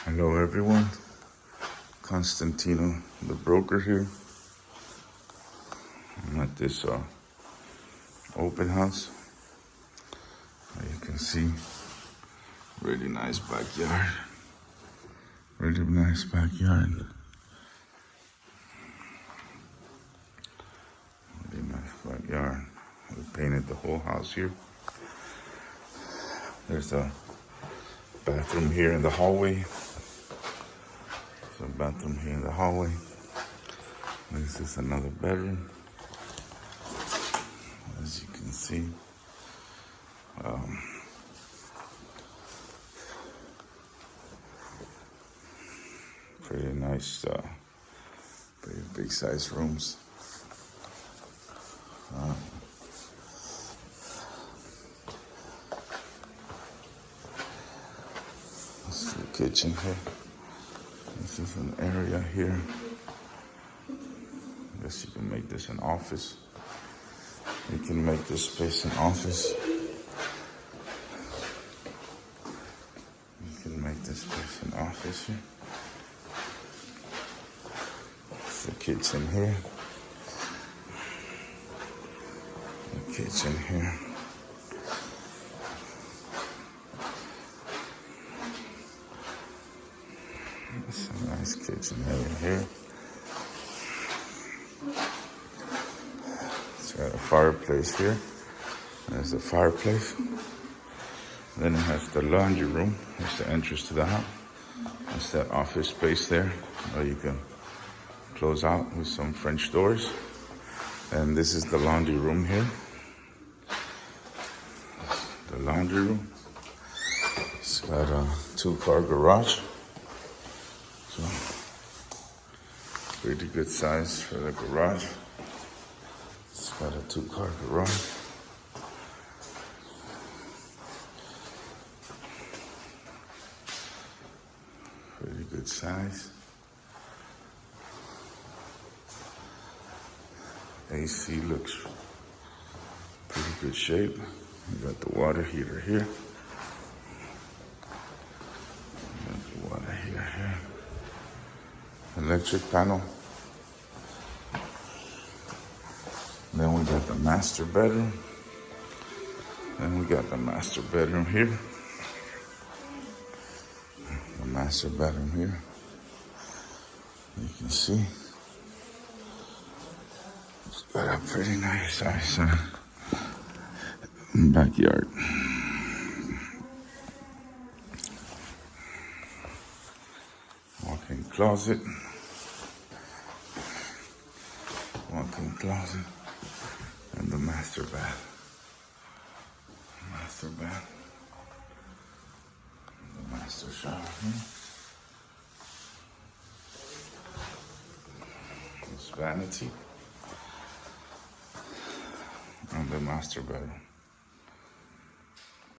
Hello everyone, Constantino, the broker here. I'm at this open house. You can see, really nice backyard. Really nice backyard. Really nice backyard. We painted the whole house here. There's a bathroom here in the hallway. There's a bathroom here in the hallway. This is another bedroom. As you can see, pretty nice, pretty big size rooms. This is the kitchen here. This is an area here. I guess you can make this an office. You can make this space an office. You can make this space an office here. It's the kitchen here. The kitchen here. It's a nice kitchen area here. It's got a fireplace here. There's the fireplace. Then it has the laundry room. That's the entrance to the house. That's that office space there where you can close out with some French doors. And this is the laundry room here. The laundry room. It's got a 2-car garage. So, pretty good size for the garage. It's got a 2-car garage. Pretty good size. AC looks pretty good shape. You got the water heater here. You got the water heater here. Electric panel. Then we got the master bedroom. Then we got the master bedroom here. The master bedroom here. You can see it's got a pretty nice size backyard. Walk-in closet. Walk-in closet. And the master bath. Master bath. The master shower here. This vanity. And the master bedroom.